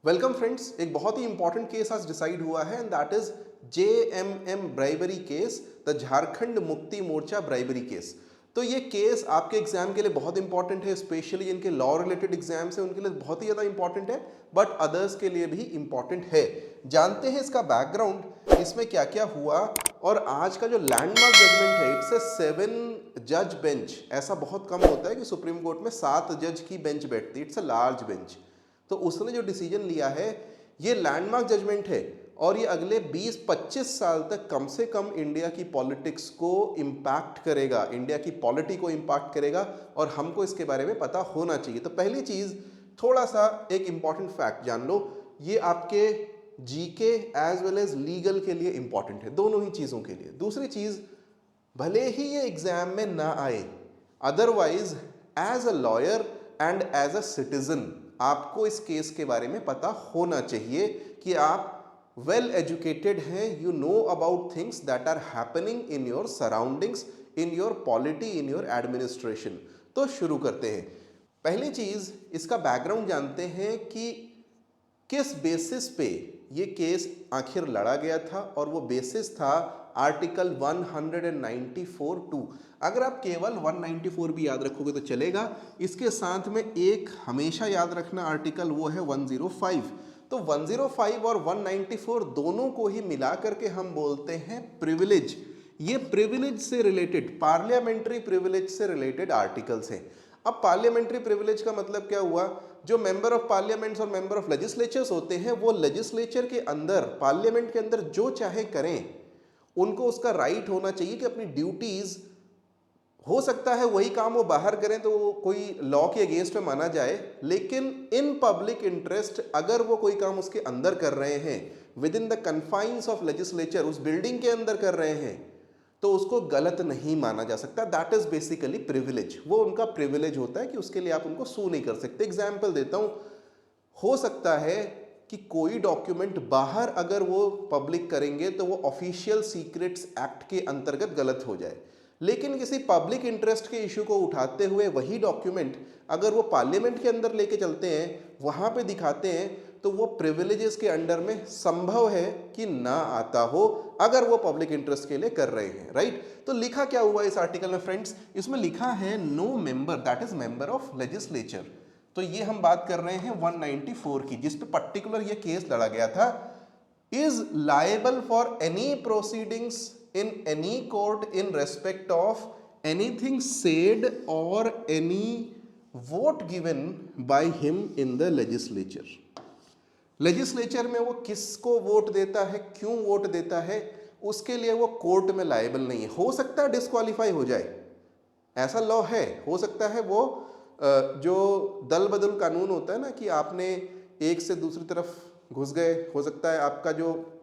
Welcome friends, एक बहुत ही important case आज डिसाइड हुआ है and that is JMM bribery case, the Jharkhand Mukti Morcha bribery case. तो ये केस आपके एग्जाम के लिए बहुत इंपॉर्टेंट है, स्पेशली जिनके लॉ रिलेटेड एग्जाम्स हैं उनके लिए बहुत ही ज़्यादा इंपॉर्टेंट है, बट अदर्स के लिए भी इंपॉर्टेंट है। जानते हैं इसका बैकग्राउंड, इसमें क्या क्या हुआ। और आज का जो लैंडमार्क जजमेंट है, इट्स ए 7 जज बेंच। ऐसा बहुत कम होता है कि सुप्रीम कोर्ट में 7 जज की बेंच बैठती है, इट्स अ लार्ज बेंच। तो उसने जो डिसीजन लिया है ये लैंडमार्क जजमेंट है और ये अगले 20-25 साल तक कम से कम इंडिया की पॉलिटिक्स को इम्पैक्ट करेगा, इंडिया की पॉलिटी को इम्पैक्ट करेगा और हमको इसके बारे में पता होना चाहिए। तो पहली चीज़, थोड़ा सा एक इंपॉर्टेंट फैक्ट जान लो, ये आपके GK as well as legal के लिए इंपॉर्टेंट है, दोनों ही चीज़ों के लिए। दूसरी चीज़, भले ही ये एग्जाम में ना आए, otherwise as a lawyer and as a citizen आपको इस केस के बारे में पता होना चाहिए कि आप वेल एजुकेटेड हैं, you know about things that are happening in your surroundings, in your polity, in your administration. तो शुरू करते हैं। पहली चीज, इसका बैकग्राउंड जानते हैं कि किस बेसिस पे ये केस आखिर लड़ा गया था, और वो बेसिस था आर्टिकल 194(2). अगर आप केवल 194 भी याद रखोगे तो चलेगा, इसके साथ में एक हमेशा याद रखना आर्टिकल, वो है 105। तो 105 और 194 दोनों को ही मिला करके हम बोलते हैं प्रिविलेज। ये प्रिविलेज से रिलेटेड, पार्लियामेंट्री प्रिविलेज से रिलेटेड आर्टिकल्स हैं। अब पार्लियामेंट्री प्रिविलेज का मतलब क्या हुआ, जो मेंबर ऑफ पार्लियामेंट्स और मेंबर ऑफ लेजिस्लेचर्स होते हैं वो लेजिस्लेचर के अंदर, पार्लियामेंट के अंदर जो चाहे करें, उनको उसका राइट होना चाहिए कि अपनी ड्यूटीज, हो सकता है वही काम वो बाहर करें तो वो कोई लॉ के अगेंस्ट में माना जाए, लेकिन इन पब्लिक इंटरेस्ट अगर वो कोई काम उसके अंदर कर रहे हैं, with in the confines of legislature, उस बिल्डिंग के अंदर कर रहे हैं, तो उसको गलत नहीं माना जा सकता। That is basically privilege. वो उनका प्रिविलेज होता है कि उसके लिए आप उनको सू नहीं कर सकते। एग्जाम्पल देता हूं, हो सकता है कि कोई डॉक्यूमेंट बाहर अगर वो पब्लिक करेंगे तो वो ऑफिशियल सीक्रेट्स एक्ट के अंतर्गत गलत हो जाए, लेकिन किसी पब्लिक इंटरेस्ट के इशू को उठाते हुए वही डॉक्यूमेंट अगर वो पार्लियामेंट के अंदर लेके चलते हैं, वहां पे दिखाते हैं, तो वो प्रिविलेजेस के अंडर में संभव है कि ना आता हो, अगर वो पब्लिक इंटरेस्ट के लिए कर रहे हैं, राइट। तो लिखा क्या हुआ इस आर्टिकल में फ्रेंड्स, इसमें लिखा है no member, that is member of legislature. तो ये हम बात कर रहे हैं 194 की, जिस पे पर्टिकुलर ये केस लड़ा गया था, is liable for any proceedings in any court in respect of anything said or any vote given by him in the legislature। Legislature में वो किसको वोट देता है, क्यों वोट देता है, उसके लिए वो कोर्ट में लायबल नहीं है। हो सकता है डिस्क्वालीफाई हो जाए, ऐसा लॉ है। हो सकता है वो जो दल बदल कानून होता है ना, कि आपने एक से दूसरी तरफ घुस गए, हो सकता है आपका जो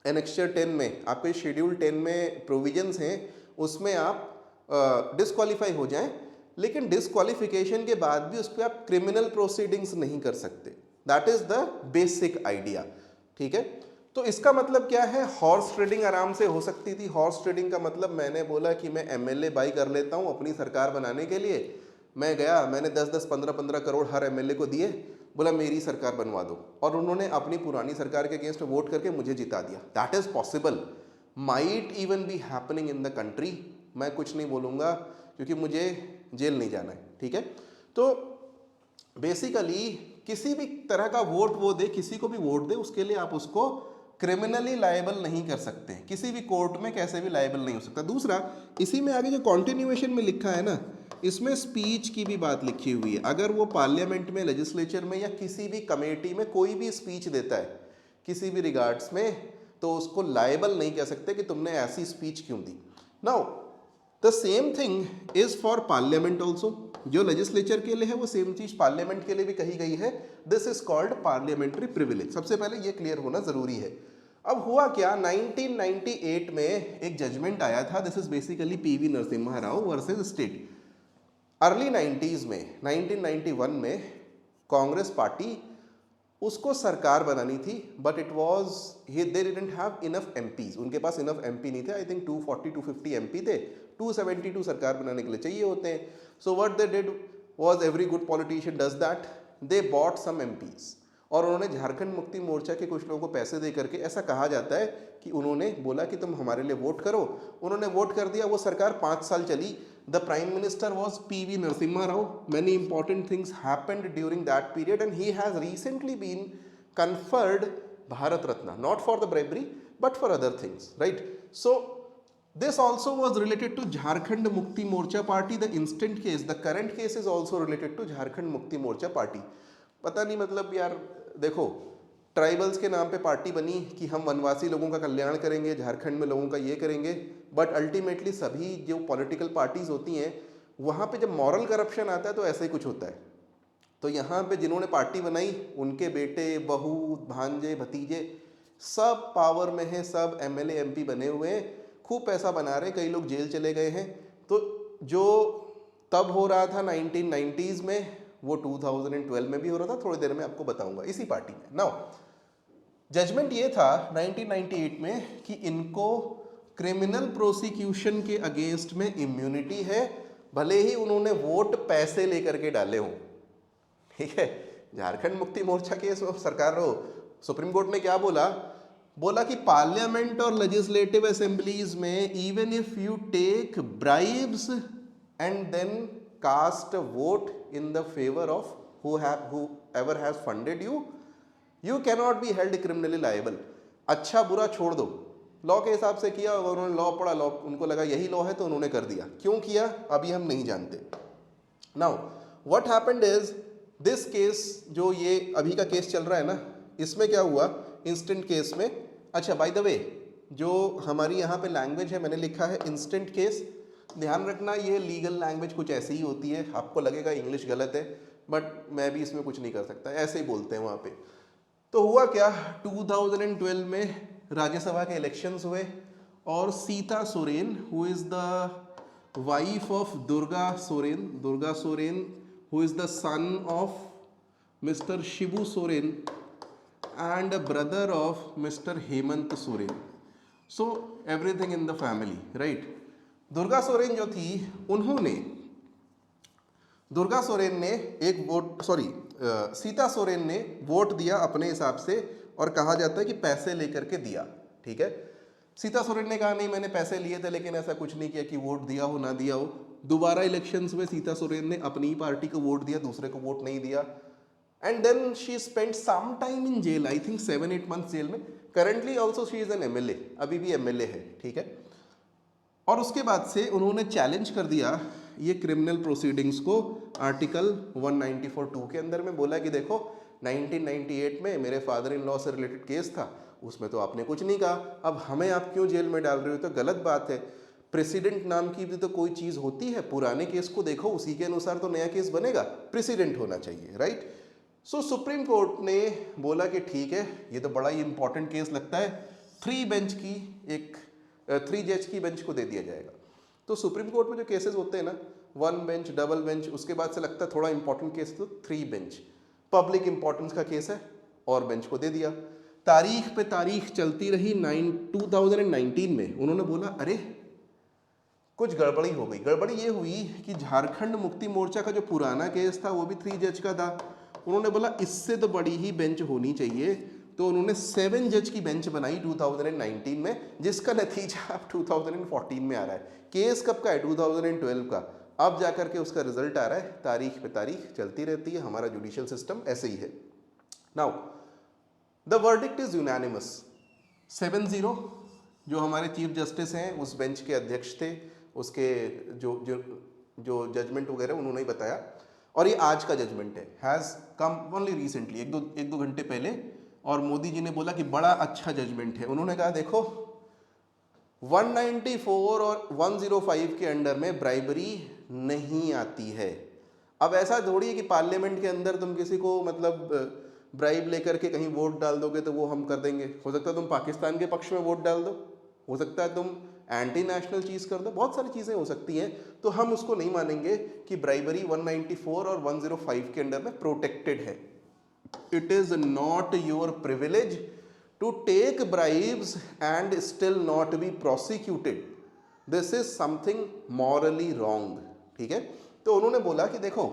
एनेक्चर 10 में, आपके शेड्यूल 10 में प्रोविजंस हैं, उसमें आप डिस्क्वालीफाई हो जाएं, लेकिन डिस्क्वालिफिकेशन के बाद भी उस पर आप क्रिमिनल प्रोसीडिंग्स नहीं कर सकते। That is the basic idea, ठीक है। तो इसका मतलब क्या है, हॉर्स ट्रेडिंग आराम से हो सकती थी। हॉर्स ट्रेडिंग का मतलब, मैंने बोला कि मैं एमएलए बाई कर लेता हूं अपनी सरकार बनाने के लिए, मैं गया, मैंने 10-10, 15-15 करोड़ हर एमएलए को दिए, बोला मेरी सरकार बनवा दो, और उन्होंने अपनी पुरानी सरकार के अगेंस्ट वोट करके मुझे जिता दिया। That is possible, might even be happening in the country. मैं कुछ नहीं बोलूँगा क्योंकि मुझे जेल नहीं जाना है, ठीक है। तो बेसिकली किसी भी तरह का वोट वो दे, किसी को भी वोट दे, उसके लिए आप उसको क्रिमिनली लायबल नहीं कर सकते, किसी भी कोर्ट में कैसे भी लायबल नहीं हो सकता। दूसरा, इसी में आगे जो कॉन्टिन्यूएशन में लिखा है ना, इसमें स्पीच की भी बात लिखी हुई है। अगर वो पार्लियामेंट में, लेजिस्लेचर में या किसी भी कमेटी में कोई भी स्पीच देता है किसी भी रिगार्ड्स में, तो उसको लायबल नहीं कह सकते कि तुमने ऐसी स्पीच क्यों दी। Now the same thing is for parliament also. जो लेजिस्लेचर के लिए है वो सेम चीज पार्लियामेंट के लिए भी कही गई है। This is called parliamentary privilege. सबसे पहले ये क्लियर होना जरूरी है। अब हुआ क्या, 1998 में एक जजमेंट आया था, this is basically PV Narasimha Rao versus state. Early 90s में, 1991 में कांग्रेस पार्टी, उसको सरकार बनानी थी, but it was, they didn't have enough MPs, उनके पास इनफ एमपी नहीं थे। आई थिंक 240-250 एमपी थे, 272 सरकार बनाने के लिए चाहिए होते हैं। So what they did was, every good politician does that, they bought some MPs. और उन्होंने झारखंड मुक्ति मोर्चा के कुछ लोगों को पैसे दे करके, ऐसा कहा जाता है कि उन्होंने बोला कि तुम हमारे लिए वोट करो, उन्होंने वोट कर दिया, वो सरकार 5 साल चली। The prime minister was PV Narasimha Rao. Many important things happened during that period and he has recently been conferred Bharat Ratna, not for the bravery but for other things, right? So this also was related to Jharkhand Mukti Morcha party. The instant case, the current case is also related to Jharkhand Mukti Morcha party. पता नहीं मतलब यार देखो, tribals के नाम पे party बनी कि हम वनवासी लोगों का कल्याण करेंगे, झारखंड में लोगों का ये करेंगे, बट अल्टीमेटली सभी जो पॉलिटिकल पार्टीज होती हैं वहाँ पे जब मॉरल करप्शन आता है तो ऐसा ही कुछ होता है। तो यहाँ पे जिन्होंने पार्टी बनाई उनके बेटे, बहू, भांजे, भतीजे सब पावर में हैं, सब MLA MP बने हुए हैं, खूब पैसा बना रहे हैं, कई लोग जेल चले गए हैं। तो जो तब हो रहा था 1990s में, वो 2012 में भी हो रहा था, थोड़ी देर में आपको बताऊंगा इसी पार्टी में। नाउ जजमेंट ये था 1998 में कि इनको क्रिमिनल प्रोसिक्यूशन के अगेंस्ट में इम्यूनिटी है, भले ही उन्होंने वोट पैसे लेकर के डाले हों। ठीक है, झारखंड मुक्ति मोर्चा केस सरकार रो सुप्रीम कोर्ट ने क्या बोला, बोला कि पार्लियामेंट और लेजिस्लेटिव असेंबलीज में even if you take bribes and then cast vote in the favour of whoever has funded you, you cannot be held criminally liable। अच्छा बुरा छोड़ दो, लॉ के हिसाब से किया, उन्होंने लॉ पढ़ा, लॉ उनको लगा यही लॉ है तो उन्होंने कर दिया। क्यों किया अभी हम नहीं जानते। Now what happened is this case, जो ये अभी का केस चल रहा है ना, इसमें क्या हुआ इंस्टेंट केस में। अच्छा बाय द वे, जो हमारी यहाँ पे लैंग्वेज है मैंने लिखा है इंस्टेंट केस, ध्यान रखना ये लीगल लैंग्वेज कुछ ऐसी ही होती है। आपको लगेगा इंग्लिश गलत है, बट मैं भी इसमें कुछ नहीं कर सकता, ऐसे ही बोलते हैं वहाँ पे। तो हुआ क्या, 2012 में राज्यसभा के इलेक्शंस हुए और Sita Soren, who is the wife of Durga Soren who is the son of Mr. Shibu Soren and a brother of Mr. Hemant Soren. So everything in the family, right? Durga Soren जो थी, दुर्गा सोरेन ने एक वोट, सीता सोरेन ने वोट दिया अपने हिसाब से, और कहा जाता है कि पैसे लेकर के दिया। ठीक है, सीता सोरेन ने कहा नहीं मैंने पैसे लिए थे, लेकिन ऐसा कुछ नहीं किया कि वोट दिया हो ना दिया हो। दोबारा इलेक्शंस में सीता सोरेन ने अपनी ही पार्टी को वोट दिया, दूसरे को वोट नहीं दिया, and then she spent some time in jail, I think 7-8 months jail में। Currently also she is an MLA, अभी भी MLA है। ठीक है, और उसके बाद से उन्होंने चैलेंज कर दिया ये क्रिमिनल प्रोसीडिंग्स को आर्टिकल 194(2) के अंदर में। बोला कि देखो 1998 में मेरे फादर इन लॉ से रिलेटेड केस था, उसमें तो आपने कुछ नहीं कहा, अब हमें आप क्यों जेल में डाल रहे हो, तो गलत बात है। प्रेसिडेंट नाम की भी तो कोई चीज़ होती है, पुराने केस को देखो उसी के अनुसार तो नया केस बनेगा, प्रेसिडेंट होना चाहिए, राइट। सो सुप्रीम कोर्ट ने बोला कि ठीक है, ये तो बड़ा ही इंपॉर्टेंट केस लगता है, 3 जज की बेंच को दे दिया जाएगा। तो सुप्रीम कोर्ट में जो केसेस होते हैं ना, 1 बेंच, डबल बेंच, उसके बाद से लगता है थोड़ा इंपॉर्टेंट केस तो 3 बेंच, पब्लिक इंपॉर्टेंस का केस है और बेंच को दे दिया। तारीख पे तारीख चलती रही। 2019 में उन्होंने बोला अरे कुछ गड़बड़ी हो गई। गड़बड़ी ये हुई कि झारखंड मुक्ति मोर्चा का जो पुराना केस था वो भी 3 जज का था। उन्होंने बोला इससे तो बड़ी ही बेंच होनी चाहिए, तो उन्होंने 7 जज की बेंच बनाई 2019 में, जिसका नतीजा अब 2014 में आ रहा है। केस कब का है, 2012 का, अब जाकर के उसका रिजल्ट आ रहा है। तारीख पे तारीख चलती रहती है, हमारा जुडिशियल सिस्टम ऐसे ही है। Now the verdict is unanimous 7-0। जो हमारे चीफ जस्टिस हैं उस बेंच के अध्यक्ष थे, उसके जो जजमेंट वगैरह उन्होंने ही बताया, और ये आज का जजमेंट है, हैज़ कम ओनली रिसेंटली, एक दो घंटे पहले। और मोदी जी ने बोला कि बड़ा अच्छा जजमेंट है। उन्होंने कहा देखो 194 और 105 के अंडर में ब्राइबरी नहीं आती है। अब ऐसा थोड़ी है कि पार्लियामेंट के अंदर तुम किसी को मतलब ब्राइब लेकर के कहीं वोट डाल दोगे तो वो हम कर देंगे। हो सकता है तुम पाकिस्तान के पक्ष में वोट डाल दो, हो सकता है तुम एंटी नेशनल चीज़ कर दो, बहुत सारी चीज़ें हो सकती हैं। तो हम उसको नहीं मानेंगे कि ब्राइबरी 194 और 105 के अंडर में प्रोटेक्टेड है। It is not your privilege to take bribes and still not be prosecuted, this is something morally wrong. ठीक है, तो उन्होंने बोला कि देखो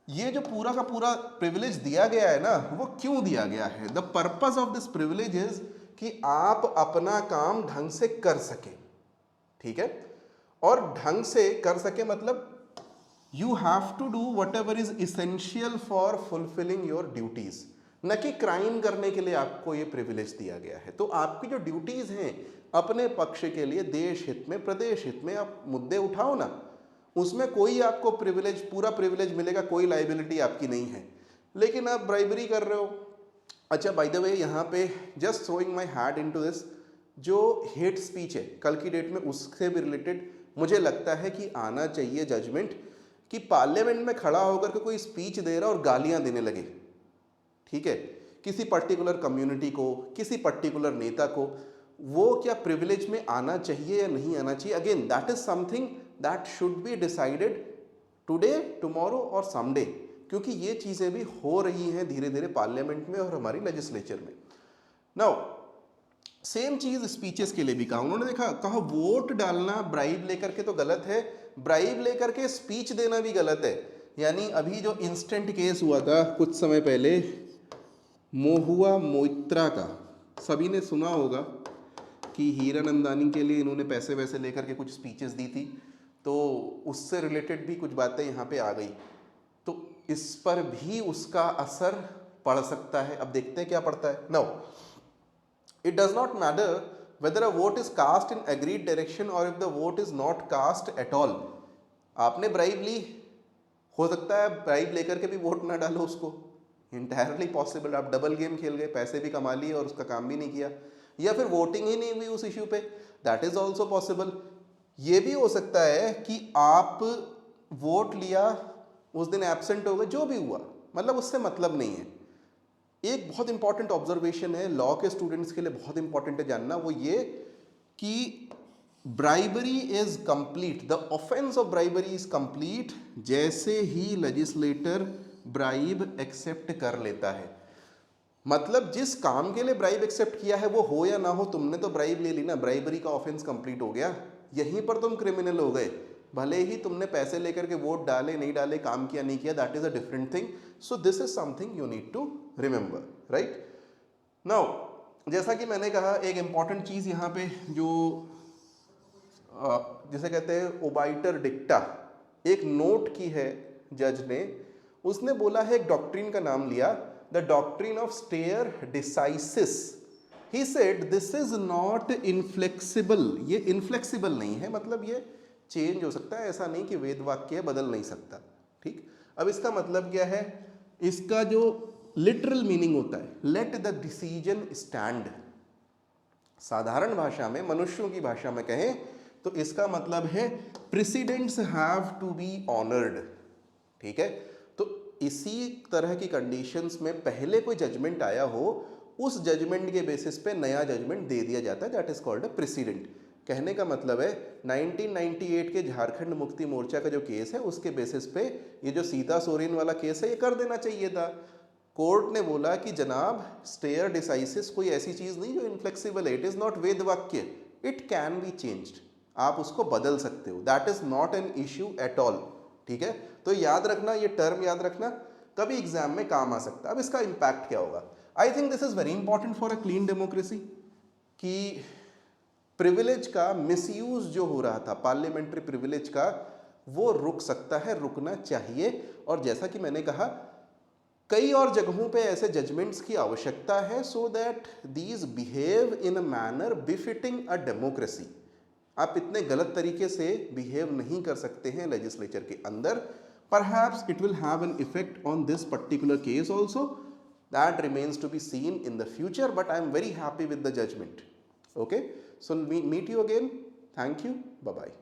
ये जो पूरा का पूरा प्रिविलेज दिया गया है ना, वो क्यों दिया गया है? The purpose of this privilege is कि आप अपना काम ढंग से कर सके, ठीक है? और ढंग से कर सके मतलब you have to do whatever is essential for fulfilling your duties, न कि क्राइम करने के लिए आपको ये प्रिविलेज दिया गया है। तो आपकी जो ड्यूटीज हैं अपने पक्ष के लिए, देश हित में, प्रदेश हित में आप मुद्दे उठाओ ना, उसमें कोई आपको प्रिविलेज, पूरा प्रिविलेज मिलेगा, कोई लाइबिलिटी आपकी नहीं है। लेकिन आप ब्राइबरी कर रहे हो। अच्छा, बाय द वे, यहाँ पे just throwing my hat into this, जो हेट स्पीच है कल की डेट में, उससे भी रिलेटेड मुझे लगता है कि आना चाहिए जजमेंट, कि पार्लियामेंट में खड़ा होकर के कोई स्पीच दे रहा और गालियां देने लगे, ठीक है, किसी पर्टिकुलर कम्युनिटी को, किसी पर्टिकुलर नेता को, वो क्या प्रिविलेज में आना चाहिए या नहीं आना चाहिए? Again that is something that should be decided today, tomorrow और समडे, क्योंकि ये चीज़ें भी हो रही हैं धीरे धीरे पार्लियामेंट में और हमारी लेजिस्लेचर में। नाउ सेम चीज़ स्पीचेस के लिए भी कहा उन्होंने, कहा वोट डालना ब्राइब लेकर के तो गलत है, ब्राइब लेकर के स्पीच देना भी गलत है। यानी अभी जो इंस्टेंट केस हुआ था कुछ समय पहले महुआ मोइत्रा का, सभी ने सुना होगा कि हीरानंदानी के लिए इन्होंने पैसे वैसे लेकर के कुछ स्पीचेस दी थी, तो उससे रिलेटेड भी कुछ बातें यहाँ पे आ गई, तो इस पर भी उसका असर पड़ सकता है। अब देखते हैं क्या पड़ता है। Now it does not matter whether a vote is cast in agreed direction or if the vote is not cast at all। आपने ब्राइब ली, हो सकता है ब्राइब लेकर के भी वोट ना डालो उसको, इंटायरली पॉसिबल। आप डबल गेम खेल गए, पैसे भी कमा लिए और उसका काम भी नहीं किया, या फिर वोटिंग ही नहीं हुई उस इश्यू पे, दैट इज ऑल्सो पॉसिबल। ये भी हो सकता है कि आप वोट लिया, उस दिन एब्सेंट हो गए, जो भी हुआ, मतलब उससे मतलब नहीं है। एक बहुत इंपॉर्टेंट ऑब्जर्वेशन है, लॉ के स्टूडेंट्स के लिए बहुत इंपॉर्टेंट है जानना, वो ये कि bribery is complete, the offence of bribery is complete जैसे ही लेजिस्लेटर ब्राइब एक्सेप्ट कर लेता है। मतलब जिस काम के लिए ब्राइब एक्सेप्ट किया है, वो हो या ना हो, तुमने तो ब्राइब ले ली ना, ब्राइबरी का ऑफेंस कंप्लीट हो गया, यहीं पर तुम क्रिमिनल हो गए। भले ही तुमने पैसे लेकर के वोट डाले नहीं डाले, काम किया नहीं किया, that is a different thing. So this is something you need to remember, right. Now जैसा कि मैंने कहा, एक इंपॉर्टेंट चीज यहाँ पे जो जिसे कहते हैं ओबाइटर डिक्टा, एक नोट की है जज ने, उसने बोला है, एक डॉक्ट्रिन का नाम लिया, the doctrine of stare decisis. He said this is not inflexible, ये इनफ्लेक्सिबल नहीं है, मतलब ये चेंज हो सकता है, ऐसा नहीं कि वेद वाक्य बदल नहीं सकता, ठीक। अब इसका मतलब क्या है? इसका जो लिटरल मीनिंग होता है, लेट द डिसीजन स्टैंड। साधारण भाषा में, मनुष्यों की भाषा में कहें तो इसका मतलब है presidents have to be honoured, ठीक है। तो इसी तरह की कंडीशंस में पहले कोई जजमेंट आया हो, उस जजमेंट के बेसिस पे नया जजमेंट दे दिया जाता है, that is called a president. कहने का मतलब है 1998 के झारखंड मुक्ति मोर्चा का जो केस है, उसके बेसिस पे ये जो सीता सोरेन वाला केस है, ये कर देना चाहिए था। कोर्ट ने बोला कि जनाब, स्टेयर डिसाइसिस कोई ऐसी चीज नहीं जो इनफ्लेक्सिबल है, इट इज नॉट वेद वाक्य, इट कैन बी चेंज्ड, आप उसको बदल सकते हो, that is not an issue at all, ठीक है। तो याद रखना, ये टर्म याद रखना, कभी एग्जाम में काम आ सकता है। अब इसका इंपैक्ट क्या होगा? I think this is very important for a clean democracy, कि प्रिविलेज का मिसयूज जो हो रहा था, पार्लियामेंट्री प्रिविलेज का, वो रुक सकता है, रुकना चाहिए। और जैसा कि मैंने कहा, कई और जगहों पे ऐसे जजमेंट्स की आवश्यकता है, so that these behave in a manner befitting a democracy. आप इतने गलत तरीके से बिहेव नहीं कर सकते हैं लेजिस्लेचर के अंदर। Perhaps it will have an effect on this particular case also, that remains to be seen in the future, but I am very happy with the judgement. Okay, so we meet you again. Thank you. Bye bye.